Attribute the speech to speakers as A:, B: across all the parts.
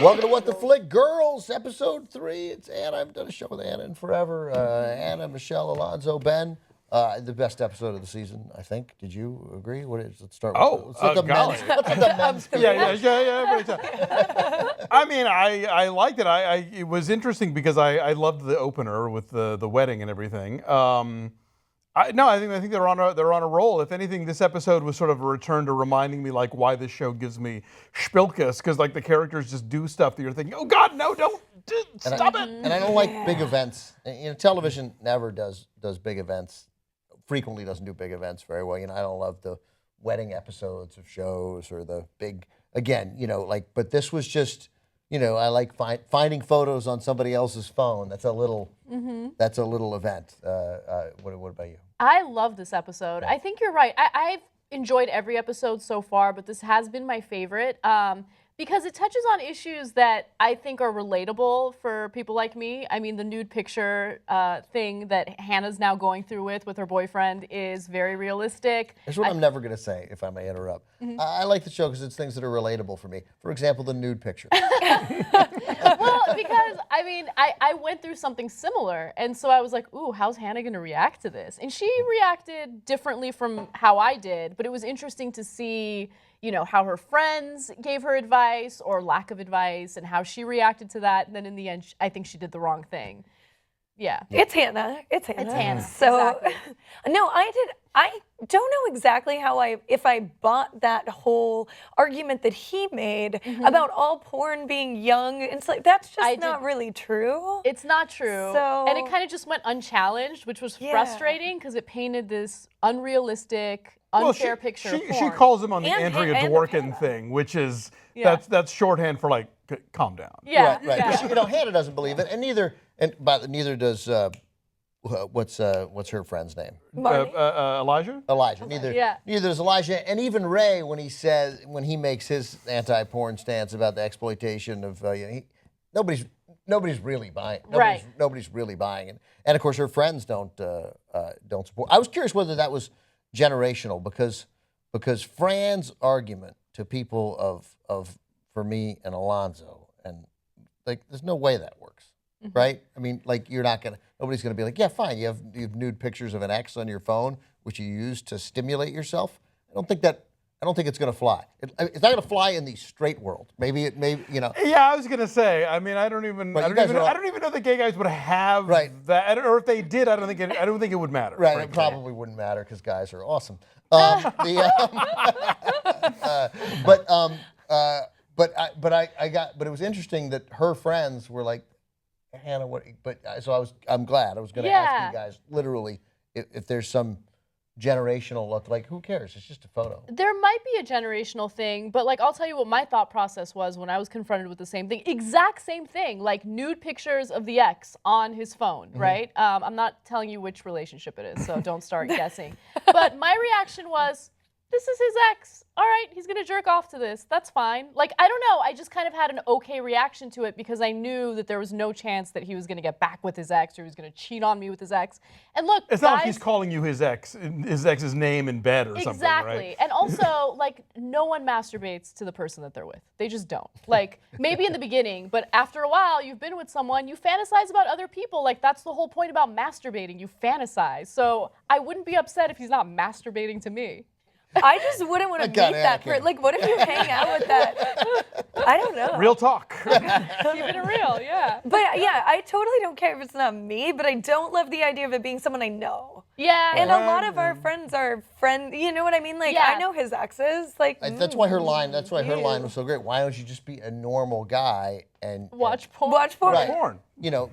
A: Welcome to What the Flick Girls, episode 3. It's Anna. I haven't done a show with Anna in forever. Anna, Michelle, Alonso, Ben. The best episode of the season, I think. Did you agree? What is? Let's start with the
B: golly.
A: men's. Let's look at the men's.
B: Yeah. I mean, I liked it. It was interesting because I loved the opener with the wedding and everything. I think they're on a roll. If anything, this episode was sort of a return to reminding me like why this show gives me spilkus, because like the characters just do stuff that you're thinking, oh God, no, don't stop it.
A: And I don't like big events. Television never does big events. Frequently doesn't do big events very well. I don't love the wedding episodes of shows or the big, but this was just, I like finding photos on somebody else's phone. That's a little event. What about you?
C: I love this episode. I think you're right. I've enjoyed every episode so far, but this has been my favorite. Because it touches on issues that I think are relatable for people like me. I mean, the nude picture thing that Hannah's now going through with her boyfriend is very realistic.
A: Here's what I'm never going to say, if I may interrupt. I like the show because it's things that are relatable for me. For example, the nude picture.
C: Well, because, I went through something similar, and so I was like, ooh, how's Hannah going to react to this? And she reacted differently from how I did, but it was interesting to see how her friends gave her advice or lack of advice and how she reacted to that. And then in the end, I think she did the wrong thing. Yeah.
D: It's Hannah. It's Hannah.
C: So,
D: exactly. No, I don't know exactly if I bought that whole argument that he made about all porn being young. It's like, that's just not really true.
C: It's not true. And it kind of just went unchallenged, which was frustrating because it painted this unrealistic, unfair picture of porn.
B: She calls him on the
D: And
B: Andrea
D: and
B: Dworkin thing, which is, that's shorthand for like, calm down.
C: Yeah.
A: Right.
C: Yeah.
A: Hannah doesn't believe it, and neither does what's her friend's name?
D: Marnie?
B: Elijah?
A: Elijah. Neither does Elijah, and even Ray when he makes his anti-porn stance about the exploitation of nobody's really buying. Nobody's really buying it, and of course her friends don't support. I was curious whether that was generational because Fran's argument to people of for me and Alonso, and like there's no way that works, right? I mean, like nobody's gonna be like, yeah, fine, you have nude pictures of an ex on your phone which you use to stimulate yourself. I don't think it's gonna fly. It's not gonna fly in the straight world. Maybe.
B: Yeah, I was gonna say. I mean, I don't even know that gay guys would have that, or if they did, I don't think it would matter.
A: Right,
B: frankly.
A: it probably wouldn't matter because guys are awesome. But it was interesting that her friends were like, Hannah, what? I'm glad. I was going to ask you guys literally if there's some generational look. Like, who cares? It's just a photo.
C: There might be a generational thing, but like I'll tell you what my thought process was when I was confronted with the same thing. Exact same thing, like nude pictures of the ex on his phone, right? I'm not telling you which relationship it is, so don't start guessing. But my reaction was, this is his ex. All right, he's gonna jerk off to this. That's fine. Like, I don't know. I just kind of had an okay reaction to it because I knew that there was no chance that he was gonna get back with his ex or he was gonna cheat on me with his ex. And look,
B: it's not like he's calling you his ex's name in bed or something, right?
C: Exactly. And also, like, no one masturbates to the person that they're with. They just don't. Like, maybe in the beginning, but after a while, you've been with someone, you fantasize about other people. Like, that's the whole point about masturbating. You fantasize. So I wouldn't be upset if he's not masturbating to me.
D: I just wouldn't want to meet that person. Like, what if you hang out with that? I don't know.
B: Real talk.
C: Keeping it real, yeah.
D: But yeah, I totally don't care if it's not me, but I don't love the idea of it being someone I know.
C: Yeah.
D: And a lot of our friends are friends, you know what I mean? Like, I know his exes. Like,
A: that's why her line was so great. Why don't you just be a normal guy and
C: watch porn?
D: Watch porn.
A: Right.
B: Porn.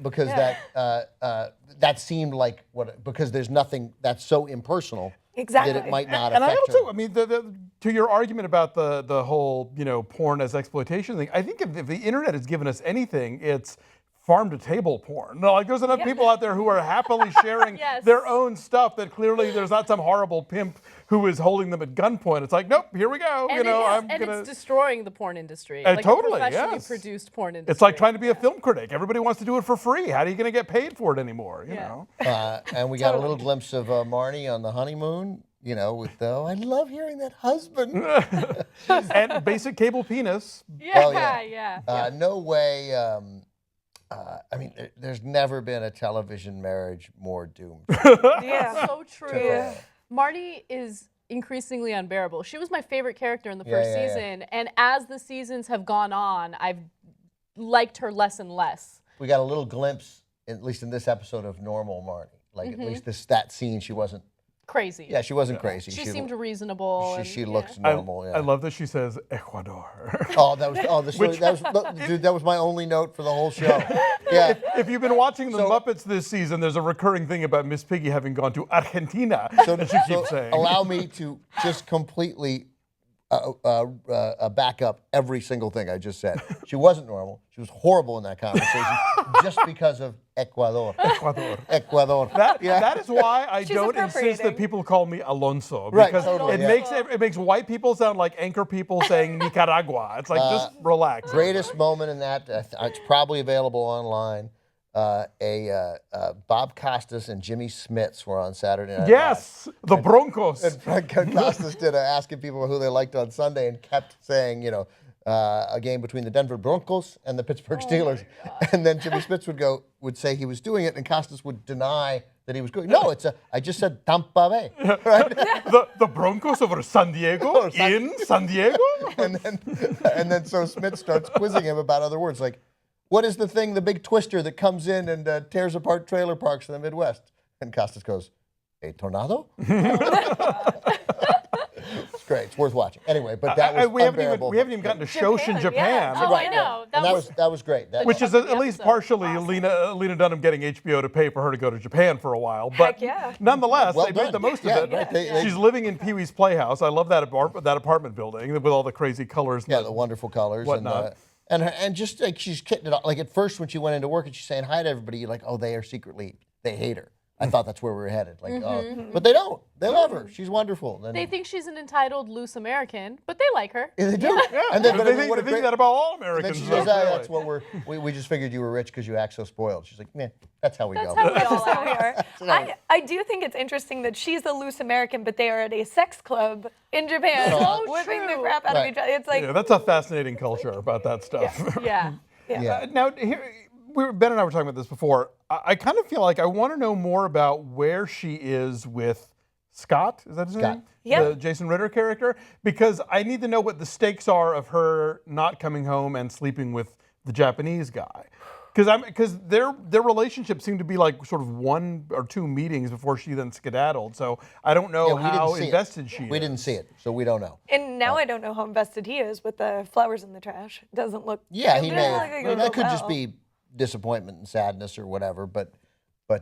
A: Because that seemed like because there's nothing that's so impersonal.
D: Exactly.
A: That it might not
B: And
A: affect
B: I also,
A: her.
B: I mean, to your argument about the whole, porn as exploitation thing, I think if the internet has given us anything, it's farm-to-table porn. No, like there's enough people out there who are happily sharing their own stuff that clearly there's not some horrible pimp who is holding them at gunpoint. It's like, nope, here we go.
C: And it's destroying the porn industry. Like
B: totally,
C: the professionally produced porn industry.
B: It's like trying to be a film critic. Everybody wants to do it for free. How are you going to get paid for it anymore? You know.
A: And we got a little glimpse of Marnie on the honeymoon. you know, with the, I love hearing that husband.
B: And basic cable penis.
C: Yeah,
A: Oh, yeah.
C: yeah.
A: No way. I mean, there's never been a television marriage more doomed.
D: Yeah.
C: So true.
D: Yeah.
C: Marnie is increasingly unbearable. She was my favorite character in the first season, and as the seasons have gone on, I've liked her less and less.
A: We got a little glimpse, at least in this episode, of normal Marnie. Like at least that scene, she wasn't
C: Crazy.
A: Yeah, she wasn't crazy.
C: She seemed reasonable.
A: She looked normal.
B: I love that she says Ecuador.
A: Oh, that was my only note for the whole show. Yeah.
B: If you've been watching the Muppets this season, there's a recurring thing about Miss Piggy having gone to Argentina. That she keeps saying.
A: Allow me to just completely back up every single thing I just said. She wasn't normal. She was horrible in that conversation just because of Ecuador. Ecuador.
B: That is why I don't insist that people call me Alonso. Because it makes white people sound like anchor people saying Nicaragua. It's like, just relax.
A: Greatest moment in that, it's probably available online. Bob Costas and Jimmy Smits were on Saturday Night Live.
B: Yes, the Broncos.
A: And Frank Costas did asking people who they liked on Sunday and kept saying, you know, a game between the Denver Broncos and the Pittsburgh Steelers. And then Jimmy Smits would say he was doing it, and Costas would deny that he was going. No, I just said Tampa Bay. Right?
B: The Broncos over San Diego in San Diego?
A: and then so Smits starts quizzing him about other words like, what is the thing, the big twister that comes in and tears apart trailer parks in the Midwest? And Costas goes, a tornado? It's great. It's worth watching. Anyway, but that was unbearable.
B: We haven't even gotten to Shosh in Japan.
C: Yeah. Oh, I know.
A: That was great.
B: Which is at least partially Lena Dunham getting HBO to pay for her to go to Japan for a while. But nonetheless, they made the most of it.
A: Right.
B: She's living in Pee-wee's Playhouse. I love that apartment building with all the crazy colors.
A: Yeah, the wonderful colors.
B: Whatnot.
A: And just like she's kidding it off. Like at first when she went into work and she's saying hi to everybody, you're like, oh, they hate her. I thought that's where we were headed. Like, but they don't. They love her. She's wonderful. And
C: they think she's an entitled, loose American, but they like her.
A: Yeah, they do.
B: Yeah. And then, they think that about all Americans.
A: And then she goes, that's what we just figured you were rich because you act so spoiled. She's like, nah, that's how we go.
C: That's how we are.
D: I do think it's interesting that she's a loose American, but they are at a sex club in Japan, whipping the crap out of each other. It's like,
B: that's a fascinating culture about that stuff.
C: Yeah.
B: Now, Ben and I were talking about this before. I kind of feel like I want to know more about where she is with Scott. Is that his name?
D: Yeah.
B: The Jason Ritter character. Because I need to know what the stakes are of her not coming home and sleeping with the Japanese guy. Because their relationship seemed to be like sort of 1 or 2 meetings before she then skedaddled. So I don't know how invested she is.
A: We didn't see it, so we don't know.
D: And now I don't know how invested he is with the flowers in the trash. It doesn't look.
A: Yeah, he may. That could just be disappointment and sadness or whatever, but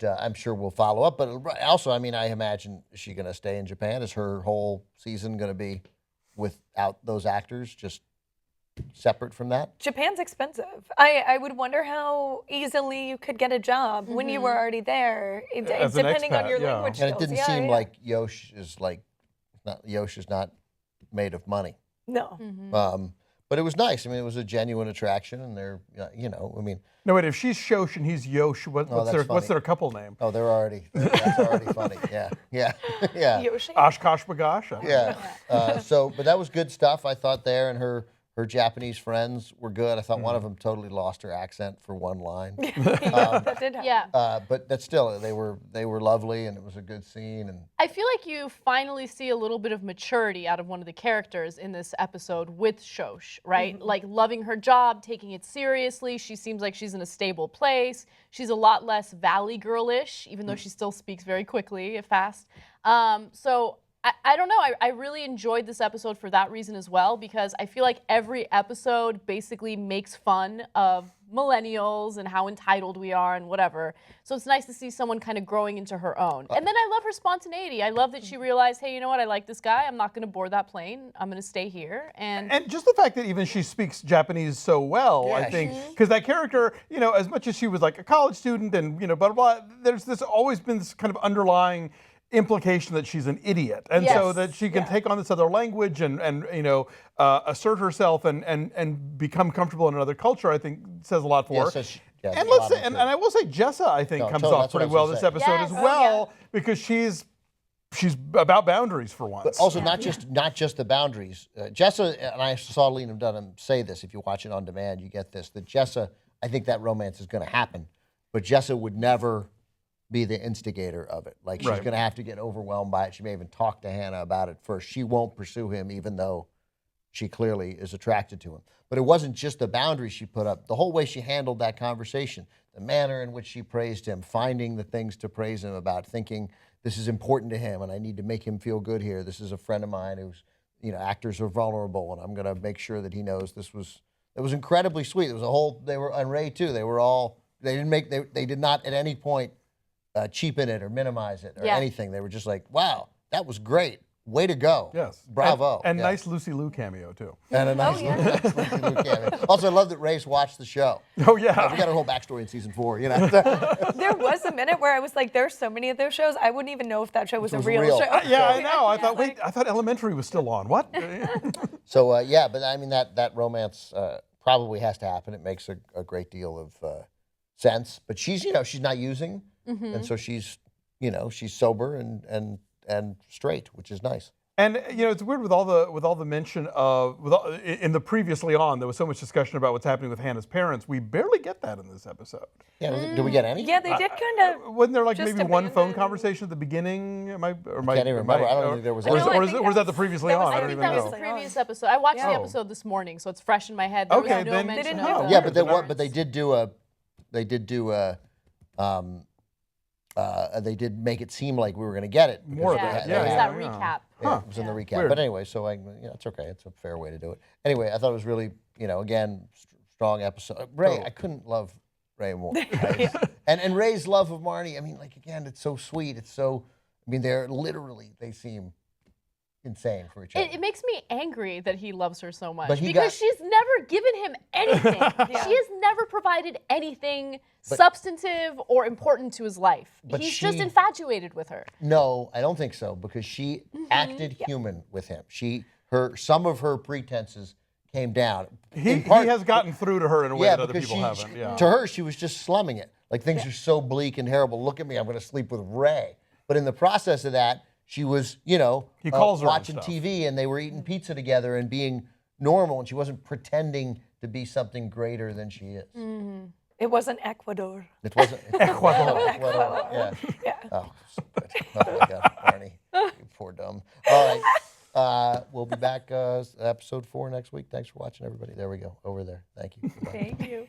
A: I'm sure we'll follow up. But also, I mean, I imagine, is she going to stay in Japan? Is her whole season going to be without those actors, just separate from that?
D: Japan's expensive. I would wonder how easily you could get a job when you were already there, depending on your language skills.
A: And it didn't seem like Yosh is not made of money.
D: No.
A: But it was nice. I mean, it was a genuine attraction, and they're, I mean.
B: No, wait, if she's Shosh and he's Yosh, what's their couple name?
A: Oh, that's already funny. Yeah.
D: Yoshi?
B: Oshkosh Bagosh?
A: Yeah. But that was good stuff, I thought, there, and her Japanese friends were good. I thought one of them totally lost her accent for one line.
D: That did happen.
C: Yeah.
A: But that's still, they were lovely, and it was a good scene. And
C: I feel like you finally see a little bit of maturity out of one of the characters in this episode with Shosh, right? Like loving her job, taking it seriously. She seems like she's in a stable place. She's a lot less valley girlish, even though she still speaks very quickly, fast. So I don't know. I really enjoyed this episode for that reason as well, because I feel like every episode basically makes fun of millennials and how entitled we are and whatever. So it's nice to see someone kind of growing into her own. And then I love her spontaneity. I love that she realized, hey, you know what? I like this guy. I'm not going to board that plane. I'm going to stay here. And
B: just the fact that even she speaks Japanese so well, I think, because that character, as much as she was like a college student and, blah, blah, there's always been this kind of underlying implication that she's an idiot, and so that she can take on this other language and assert herself and become comfortable in another culture, I think says a lot for her. And I will say Jessa, I think, comes off pretty well this episode as well, because she's she's about boundaries for once.
A: But also not just the boundaries. Jessa, and I saw Lena Dunham say this, if you watch it on demand, you get this, that Jessa, I think that romance is going to happen, but Jessa would never be the instigator of it. Like, she's going to have to get overwhelmed by it. She may even talk to Hannah about it first. She won't pursue him, even though she clearly is attracted to him. But it wasn't just the boundaries she put up. The whole way she handled that conversation, the manner in which she praised him, finding the things to praise him about, thinking this is important to him and I need to make him feel good here. This is a friend of mine who's, actors are vulnerable and I'm going to make sure that he knows it was incredibly sweet. There was a whole, they were on Ray too. They did not at any point cheapen it or minimize it or anything. They were just like, wow, that was great. Way to go.
B: Yes.
A: Bravo.
B: And nice Lucy Liu cameo, too.
A: And a nice Lucy Liu cameo. Also, I love that Ray's watched the show.
B: Oh, yeah.
A: We got her whole backstory in season 4,
D: There was a minute where I was like, there's so many of those shows, I wouldn't even know if that show was a real show.
B: Yeah, I know. I thought Elementary was still on. What?
A: So, but I mean, that romance probably has to happen. It makes a great deal of sense. But she's, she's not using. And so she's sober and straight, which is nice.
B: And it's weird with all the mention of in the previously on, there was so much discussion about what's happening with Hannah's parents. We barely get that in this episode.
A: Yeah, did we get any?
D: Yeah, they did kind of.
B: Wasn't there like maybe one phone conversation at the beginning?
A: I can't even remember. I don't think there was.
B: Or was that the previously on? I don't even know.
C: I think that was the previous episode. I watched the episode this morning, so it's fresh in my head. There was no mention of it.
A: Yeah, but they did do a. They did make it seem like we were going to get it.
B: More of
C: that.
B: it. Yeah,
C: it was that recap.
A: Yeah, it was in the recap.
B: Weird.
A: But anyway, so it's okay. It's a fair way to do it. Anyway, I thought it was really, again, strong episode. Ray, I couldn't love Ray more. And Ray's love of Marnie, I mean, again, it's so sweet. It's so, they seem insane for each other.
C: It makes me angry that he loves her so much,
A: But
C: because she's never given him anything. She has never provided anything substantive or important to his life. He's just infatuated with her.
A: No, I don't think so, because she acted human with him. Some of her pretenses came down.
B: He has gotten through to her in a way that other people haven't.
A: To her, she was just slumming it. Like, things are so bleak and terrible. Look at me, I'm going to sleep with Ray. But in the process of that, she was,
B: he calls her
A: watching TV and they were eating pizza together and being normal, and she wasn't pretending to be something greater than she is.
D: It wasn't Ecuador.
A: It wasn't
B: Ecuador.
A: Yeah. Oh, so good. Oh my God, Marnie, you poor dumb. All right, we'll be back episode 4 next week. Thanks for watching, everybody. There we go, over there. Thank you. Goodbye.
D: Thank you.